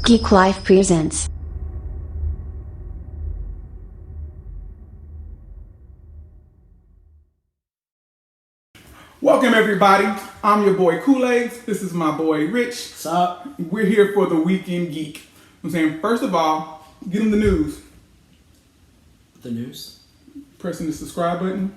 Geek Life presents. Welcome everybody. I'm your boy Kool-Aid. This is my boy Rich. What's up? We're here for the Weekend Geek. I'm saying, first of all, get them the news. The news? Pressing the subscribe button.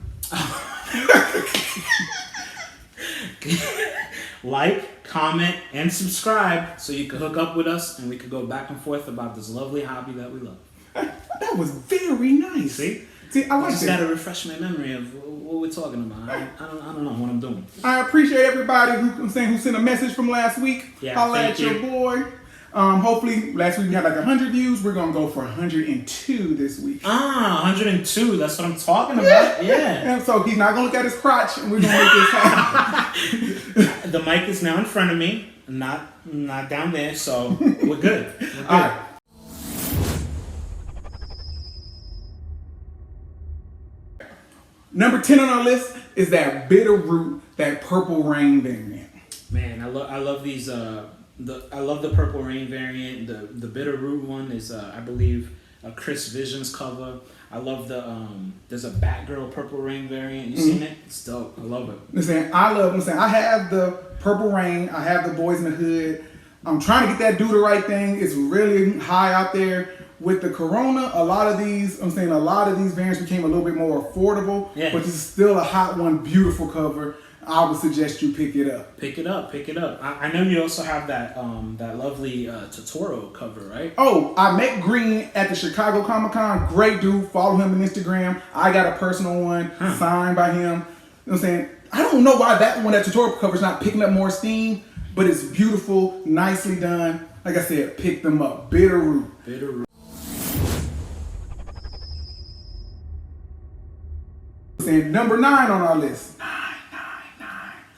Like, comment, and subscribe so you can hook up with us and we can go back and forth about this lovely hobby that we love. That was very nice. See, I like just that. gotta refresh my memory of what we're talking about. I don't know what I'm doing. I appreciate everybody who sent a message from last week. Yeah, Holla thank at your you. boy. Hopefully, last week we had like 100 views. We're gonna go for 102 this week. 102. That's what I'm talking about. Yeah. And so he's not gonna look at his crotch, and we're gonna make this happen. The mic is now in front of me, not down there, so we're good. All right. Number 10 on our list is that bitter root, that purple rain variant. Man, I love these. I love the Purple Rain variant. The Bitter Root one is I believe a Chris Visions cover. I love the there's a Batgirl Purple Rain variant. You seen it? It's dope. I love it. I have the Purple Rain. I have the Boys in the Hood. I'm trying to get that do the right thing. It's really high out there. With the Corona, a lot of these variants became a little bit more affordable. Yeah. But this is still a hot one, beautiful cover. I would suggest you pick it up. Pick it up. I know you also have that lovely Totoro cover, right? Oh, I met Green at the Chicago Comic Con. Great dude. Follow him on Instagram. I got a personal one signed by him. You know what I'm saying? I don't know why that Totoro cover is not picking up more steam, but it's beautiful, nicely done. Like I said, pick them up. Bitter Root. And number 9 on our list. 9.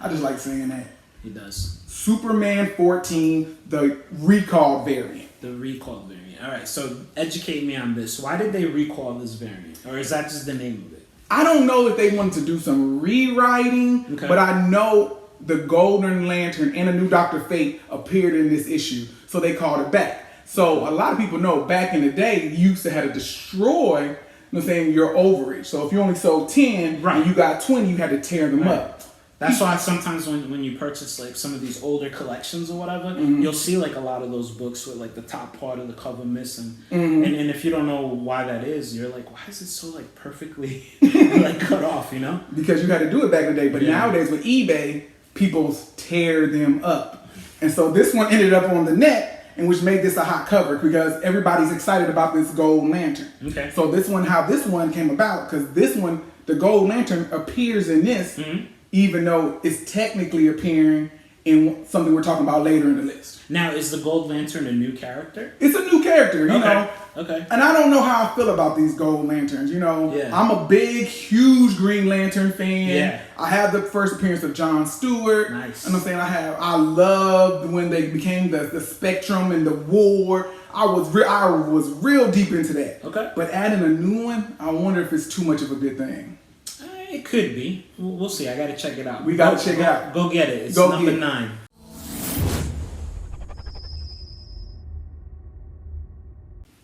I just like saying that. He does. Superman 14, the recall variant. The recall variant. All right, so educate me on this. Why did they recall this variant? Or is that just the name of it? I don't know if they wanted to do some rewriting, but I know the Golden Lantern and a new Dr. Fate appeared in this issue, so they called it back. So a lot of people know back in the day, you used to have to destroy your overage. So if you only sold 10 and you got 20, you had to tear them up. That's why sometimes when you purchase like some of these older collections or whatever, you'll see like a lot of those books with like the top part of the cover missing. And if you don't know why that is, you're like, why is it so like perfectly like cut off, you know? Because you had to do it back in the day. But nowadays with eBay, people tear them up. And so this one ended up on the net, and which made this a hot cover because everybody's excited about this Gold Lantern. Okay. So how this one came about, because this one, the Gold Lantern appears in this, even though it's technically appearing in something we're talking about later in the list. Now, is the Gold Lantern a new character? It's a new character, you know. Okay. And I don't know how I feel about these Gold Lanterns, you know. Yeah. I'm a big, huge Green Lantern fan. Yeah. I have the first appearance of John Stewart. Nice. And I'm saying I loved when they became the Spectrum and the War. I was real deep into that. Okay. But adding a new one, I wonder if it's too much of a good thing. It could be. We'll see. I gotta check it out. We gotta check it out. Go get it. It's number 9.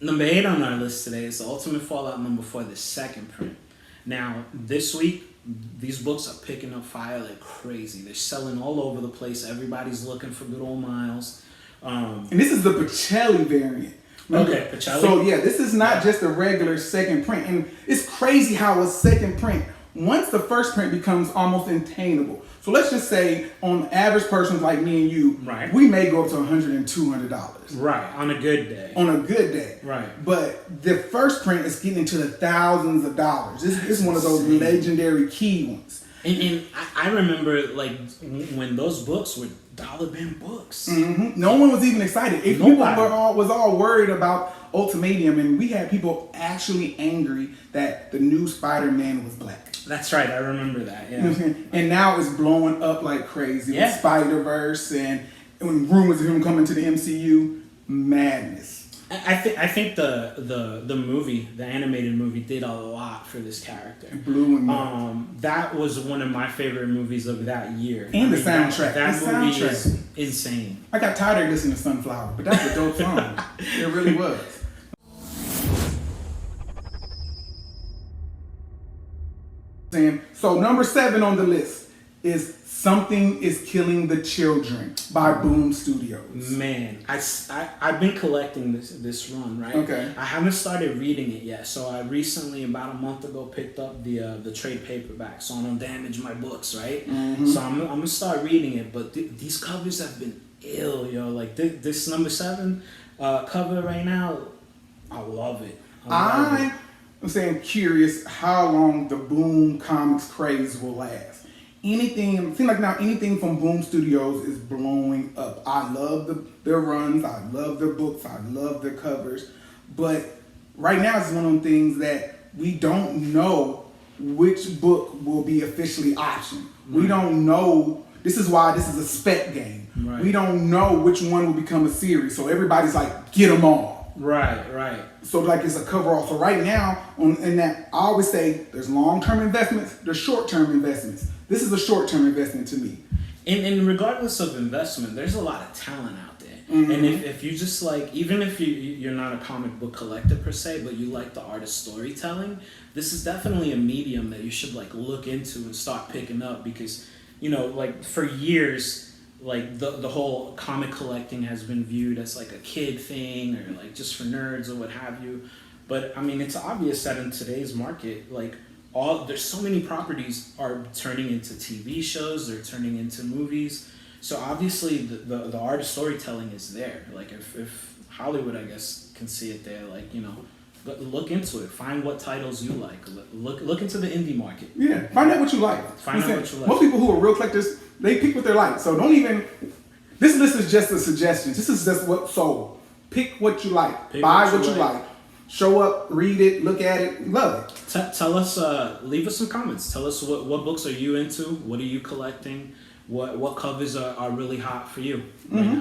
Number 8 on our list today is the Ultimate Fallout number 4, the second print. Now, this week, these books are picking up fire like crazy. They're selling all over the place. Everybody's looking for good old Miles. And this is the Pacelli variant. Remember? Okay, Pacelli. So yeah, this is not just a regular second print. And it's crazy how a second print, once the first print becomes almost attainable. So let's just say on average persons like me and you, we may go up to $100 and $200. Right, on a good day. On a good day. Right. But the first print is getting into the thousands of dollars. This is one of those legendary key ones. And I remember like when those books were dollar bin books. No one was even excited. People was all worried about Ultimatum, and we had people actually angry that the new Spider-Man was black. That's right, I remember that. Yeah. And now it's blowing up like crazy with Spider-Verse and rumors of him coming to the MCU. Madness. I think the movie, the animated movie, did a lot for this character. Blew him that was one of my favorite movies of that year. And the soundtrack. That the movie soundtrack is insane. I got tired of listening to Sunflower, but that's a dope song. It really was. So number 7 on the list is Something is Killing the Children by Boom Studios. Man, I've been collecting this run, right? Okay. I haven't started reading it yet, so I recently, about a month ago, picked up the trade paperback, so I don't damage my books, right? Mm-hmm. So I'm gonna start reading it, but these covers have been ill, yo. Like this number 7 cover right now, I love it. I'm saying curious how long the Boom Comics craze will last. It seems like now anything from Boom Studios is blowing up. I love their runs, I love their books, I love their covers. But right now it's one of them things that we don't know which book will be officially optioned. Right. We don't know. This is why this is a spec game. Right. We don't know which one will become a series. So everybody's like, get them all. Right. So like it's a cover all. So right now, in that I always say there's long-term investments, there's short-term investments. This is a short-term investment to me. And regardless of investment, there's a lot of talent out there. Mm-hmm. And if you just like, even if you're not a comic book collector per se, but you like the art of storytelling, this is definitely a medium that you should like look into and start picking up because, you know, like for years, like the whole comic collecting has been viewed as like a kid thing or like just for nerds or what have you. But I mean, it's obvious that in today's market, like there's so many properties are turning into TV shows, they're turning into movies. So obviously the art of storytelling is there. Like if Hollywood, I guess, can see it there, like, you know, look into it. Find what titles you like. Look into the indie market. Yeah, find out what you like. Find out what you like. Most people who are real collectors, they pick what they like. So don't even. This list is just a suggestion. This is just what sold. Pick what you like. Buy what you like. Show up, read it, look at it, love it. Tell us, leave us some comments. Tell us what books are you into? What are you collecting? What covers are really hot for you? Mm-hmm.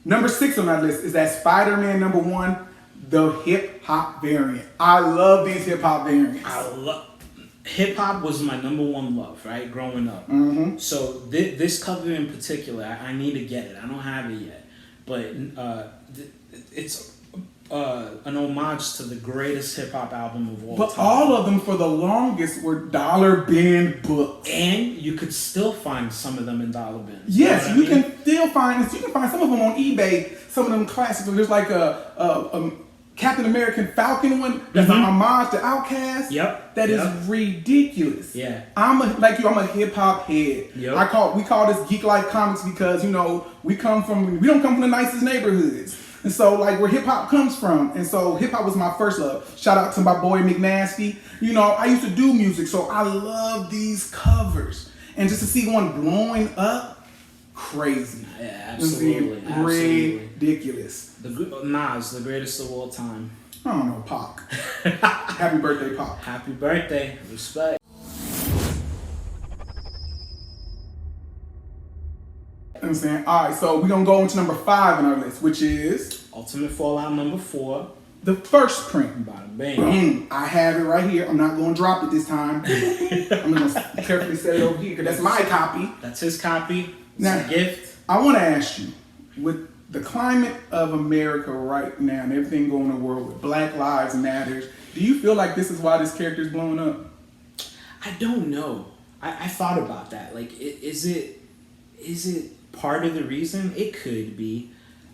Number 6 on that list is that Spider-Man number 1, the hip-hop variant. I love these hip-hop variants. Hip-hop was my number 1 love, right, growing up. Mm-hmm. So this cover in particular, I need to get it. I don't have it yet. But it's an homage to the greatest hip-hop album of all time. But all of them, for the longest, were dollar bin books. And you could still find some of them in dollar bins. Yes, you can still find some of them on eBay, some of them classics. There's like a Captain American Falcon one that's an homage to Outkast. Yep. That is ridiculous. Yeah. I'm a hip hop head. Yep. We call this Geek Life Comics because, you know, we don't come from the nicest neighborhoods. And so like where hip hop comes from. And so hip hop was my first love. Shout out to my boy McNasty. You know, I used to do music, so I love these covers. And just to see one blowing up, crazy. Yeah, absolutely. Ridiculous. Nas, the greatest of all time. I don't know, Pac. Happy birthday, Pac. Happy birthday. Respect. You know what I'm saying? All right, so we're going to go into number 5 on our list, which is Ultimate Fallout number 4. The first print. Bada bang. Boom. I have it right here. I'm not going to drop it this time. I'm going to carefully set it over here because that's my copy. That's his copy. It's now, a gift. I want to ask you, with the climate of America right now and everything going in the world with Black Lives Matters, do you feel like this is why this character is blowing up? I don't know. I thought about that. Like, is it part of the reason? It could be.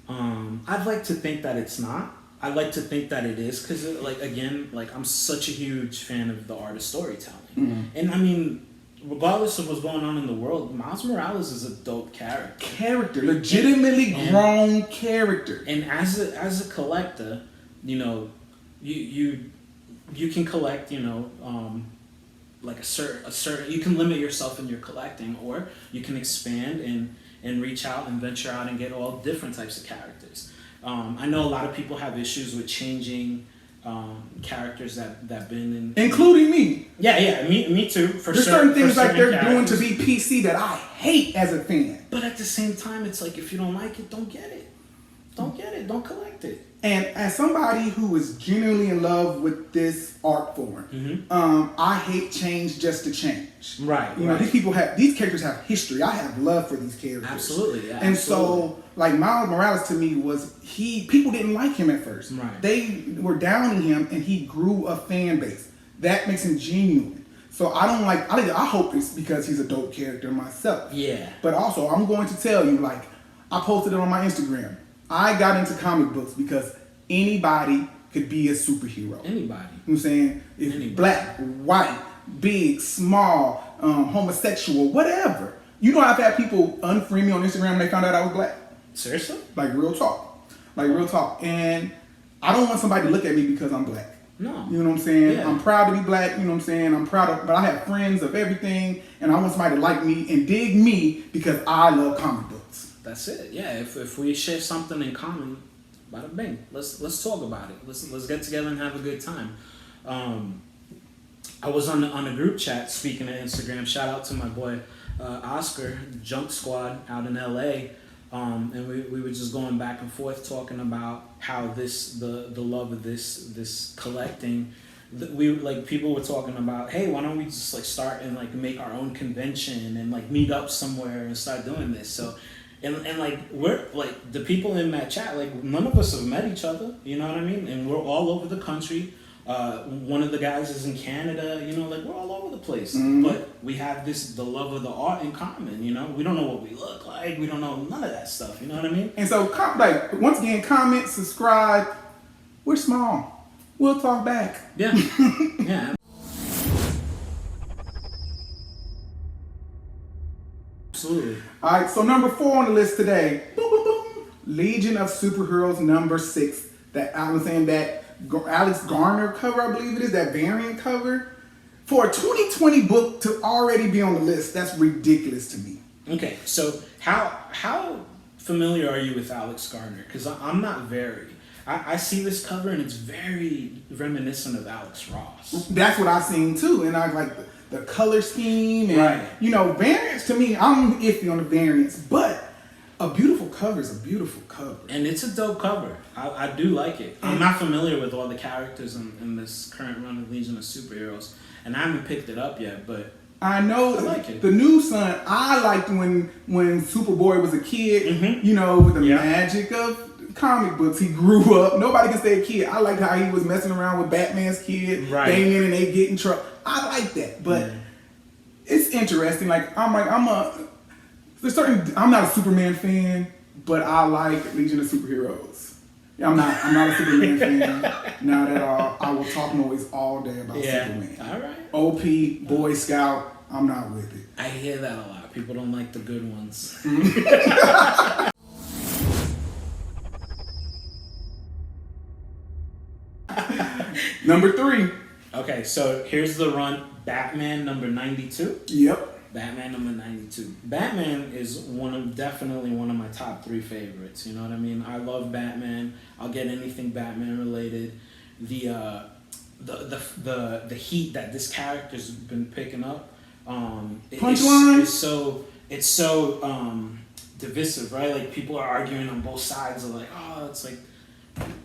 I'd like to think that it's not. I'd like to think that it is because, like, again, like, I'm such a huge fan of the art of storytelling. Mm-hmm. And, I mean, regardless of what's going on in the world, Miles Morales is a dope character. Legitimately grown character. And as a collector, you know, you can collect, you know, like a certain, you can limit yourself in your collecting, or you can expand and reach out and venture out and get all different types of characters. I know a lot of people have issues with changing characters that been in, including me. Yeah, me too. For There's certain things like they're characters. doing to be PC that I hate as a fan. But at the same time, it's like if you don't like it, don't get it. Don't get it. Don't collect it. And as somebody who is genuinely in love with this art form, I hate change just to change. Right. You know, these characters have history. I have love for these characters. Absolutely. Yeah, and so, like Miles Morales to me people didn't like him at first. Right. They were downing him, and he grew a fan base. That makes him genuine. So I hope it's because he's a dope character myself. Yeah. But also, I'm going to tell you, like, I posted it on my Instagram. I got into comic books because anybody could be a superhero. Anybody. You know what I'm saying? If Anybody. Black, white, big, small, homosexual, whatever. You know, I've had people unfriend me on Instagram when they found out I was black. Seriously? Like, real talk. And I don't want somebody to look at me because I'm black. No. You know what I'm saying? Yeah. I'm proud to be black, you know what I'm saying? But I have friends of everything, and I want somebody to like me and dig me because I love comic books. That's it. Yeah. If we share something in common, bada bing. Let's talk about it. Let's get together and have a good time. I was on a group chat. Speaking of Instagram, shout out to my boy Oscar, Junk Squad out in LA. And we were just going back and forth talking about how the love of this collecting. People were talking about, hey, why don't we just like start and like make our own convention and like meet up somewhere and start doing this. So. And like we're like the people in that chat, like none of us have met each other, you know what I mean? And we're all over the country. One of the guys is in Canada, you know, like we're all over the place. Mm-hmm. But we have the love of the art in common, you know. We don't know what we look like, we don't know none of that stuff, you know what I mean? And so once again, comment, subscribe. We're small. We'll talk back. Yeah. Yeah. Absolutely. All right, so number 4 on the list today, boom, boom, boom, Legion of Superheroes number 6. That I was saying that Alex Garner cover, I believe it is, that variant cover. For a 2020 book to already be on the list, that's ridiculous to me. Okay, so how familiar are you with Alex Garner? Because I'm not very. I see this cover and it's very reminiscent of Alex Ross. That's what I seen too, and I like the color scheme and right. You know, variants to me, I'm iffy on the variants, but a beautiful cover is a beautiful cover. And it's a dope cover. I do like it. I'm not familiar with all the characters in this current run of Legion of Superheroes, and I haven't picked it up yet, but I know I like it. The new son, I liked when Superboy was a kid, you know, with the magic of comic books. He grew up. Nobody can say a kid. I liked how he was messing around with Batman's kid, Damien, and they get in trouble. I like that, but it's interesting. Like I'm not a Superman fan, but I like Legion of Superheroes. I'm not a Superman fan, not at all. I will talk noise all day about Superman. All right. OP, Boy Scout, I'm not with it. I hear that a lot. People don't like the good ones. Number 3. Okay, so here's the run. Batman number 92. Yep. Batman number 92. Batman is definitely one of my top 3 favorites. You know what I mean? I love Batman. I'll get anything Batman related. The heat that this character's been picking up. Punchline. It's so divisive, right? Like people are arguing on both sides. Of like, oh, it's like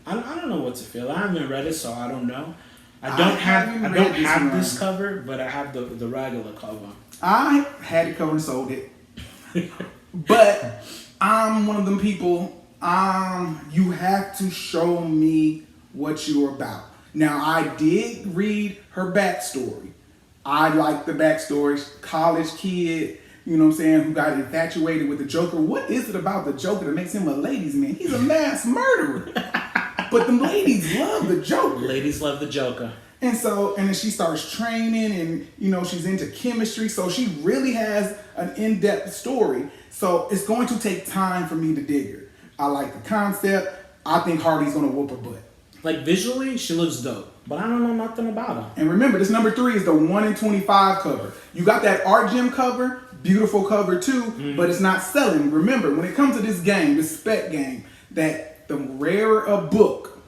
I don't know what to feel. I haven't read it, so I don't know. I don't have this cover, but I have the regular cover. I had it covered and sold it. But I'm one of them people, you have to show me what you're about. Now, I did read her backstory. I like the backstory. College kid, you know what I'm saying, who got infatuated with the Joker. What is it about the Joker that makes him a ladies' man? He's a mass murderer. But the ladies love the Joker. Ladies love the Joker. And then she starts training and, you know, she's into chemistry. So she really has an in-depth story. So it's going to take time for me to dig her. I like the concept. I think Hardy's going to whoop her butt. Like visually, she looks dope. But I don't know nothing about her. And remember, this number 3 is the 1 in 25 cover. You got that Art Gem cover, beautiful cover too, but it's not selling. Remember, when it comes to this game, this spec game, that the rarer a book,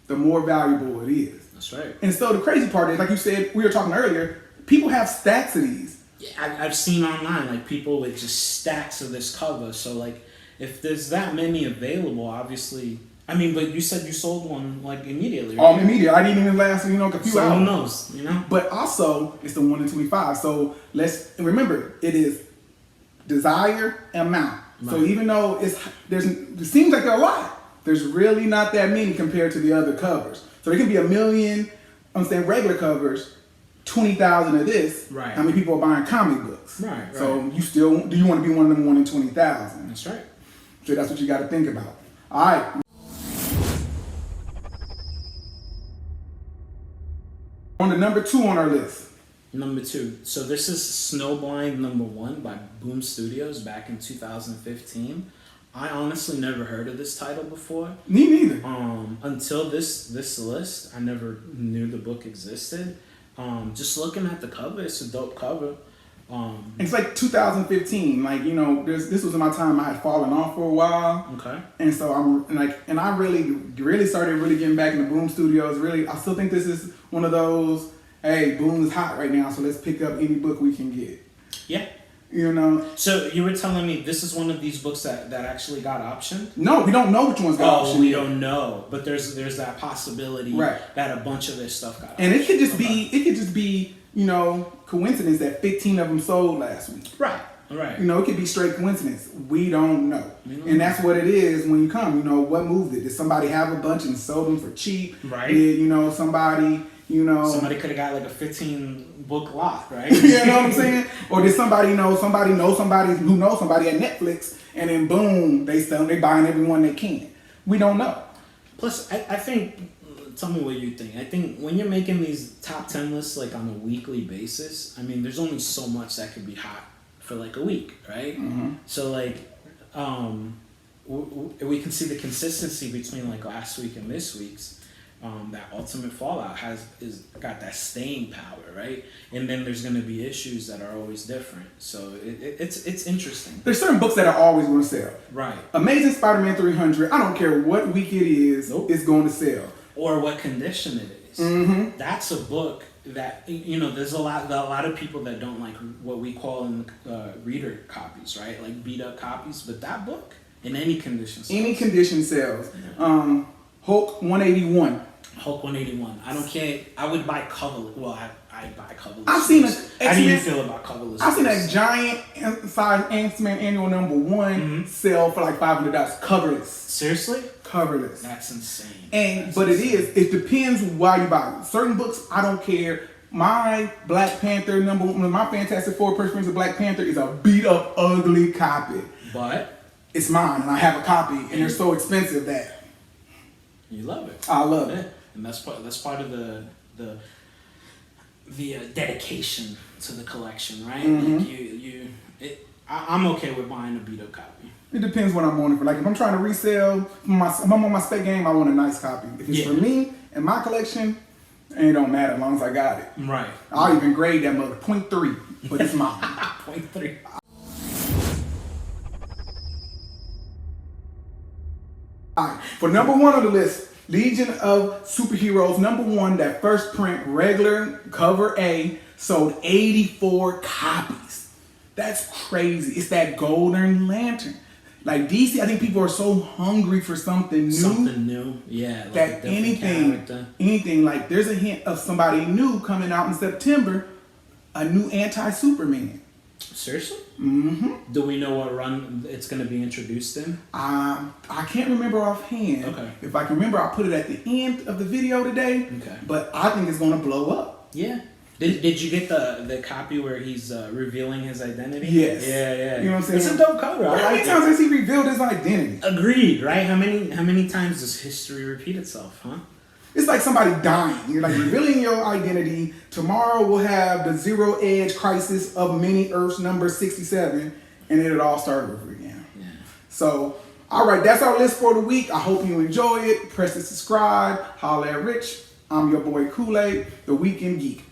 the more valuable it is. That's right. And so the crazy part is, like you said, we were talking earlier, people have stacks of these. Yeah, I've seen online like people with just stacks of this cover. So like, if there's that many available, obviously. I mean, but you said you sold one like immediately. Right? Oh, immediately. I didn't even last, a few so hours. Who knows, you know? But also, it's the 1 in 25. So let's remember, it is desired amount. Right. So even though it seems like a lot, there's really not that many compared to the other covers. So there can be 1 million, I'm saying regular covers, 20,000 of this. Right. How many people are buying comic books? Right. So do you want to be one of them 1 in 20,000? That's right. So that's what you got to think about. All right. On to number 2 on our list. Number 2. So this is Snowblind #1 by Boom Studios back in 2015. I honestly never heard of this title before. Me neither. Until this list, I never knew the book existed. Just looking at the cover, it's a dope cover. It's like 2015. Like, this was in my time I had fallen off for a while. Okay. And so I really started getting back into Boom Studios. Really, I still think this is one of those, hey, Boom is hot right now, so let's pick up any book we can get. Yeah. So you were telling me this is one of these books that actually got optioned? No, we don't know which one's got optioned. We don't know, but there's that possibility that a bunch of this stuff got optioned. And it could just be coincidence that 15 of them sold last week. Right. It could be straight coincidence. We don't know. And that's what it is when you come. What moved it? Did somebody have a bunch and sold them for cheap? Right. Did, somebody, Somebody could have got like a 15 book lot, right? You know what I'm saying? Or did somebody know somebody who knows somebody at Netflix, and then boom, they buying everyone they can. We don't know. Plus, I think, tell me what you think. I think when you're making these top 10 lists like on a weekly basis, I mean, there's only so much that could be hot for like a week, right? Mm-hmm. So like, we can see the consistency between like last week and this week's. That Ultimate Fallout is got that staying power, right? And then there's going to be issues that are always different. So it's interesting. There's certain books that are always going to sell. Right. Amazing Spider-Man 300. I don't care what week it is. Nope. It's going to sell. Or what condition it is. Mm-hmm. That's a book that there's a lot of people that don't like what we call in reader copies, right? Like beat up copies. But that book in any condition sells. Any condition sells. Yeah. Hulk 181. Hulk 181. I don't care. I would buy coverless. Well, I buy coverless. I've seen How do you feel about coverless? I've seen a giant size Ant-Man annual #1 sell for like $500 coverless. Seriously? Coverless. That's insane. It depends why you buy it. Certain books, I don't care. My Black Panther #1, my Fantastic Four Prince of Black Panther is a beat up, ugly copy. But it's mine, and I have a copy, and they're so expensive that you love it. I love it. And that's part of the dedication to the collection, right? Mm-hmm. Like I'm okay with buying a beat up copy. It depends what I'm on it for. Like if I'm trying to resell, if I'm on my spec game, I want a nice copy. If it's for me and my collection, it don't matter as long as I got it. Right. I'll even grade that mother 0.3, but it's mine. 0.3. All right, for #1 on the list, Legion of Superheroes #1, that first print, regular cover A, sold 84 copies. That's crazy. It's that Golden Lantern. Like DC, I think people are so hungry for something new. Something new, yeah. Like that anything, like there's a hint of somebody new coming out in September, a new anti-Superman. Seriously? Mm-hmm. Do we know what run it's going to be introduced in? I can't remember offhand. Okay. If I can remember, I'll put it at the end of the video today. Okay. But I think it's going to blow up. Yeah. Did you get the copy where he's revealing his identity? Yes. Yeah. You know what I'm saying? It's a dope cover. How many times has he revealed his identity? Agreed, right? How many times does history repeat itself, huh? It's like somebody dying. You're like revealing your identity. Tomorrow we'll have the Zero Edge Crisis of Many Earths number 67, and it'll all start over again. Yeah. So, all right, that's our list for the week. I hope you enjoy it. Press the subscribe. Holla at Rich. I'm your boy Kool-Aid, the Weekend Geek.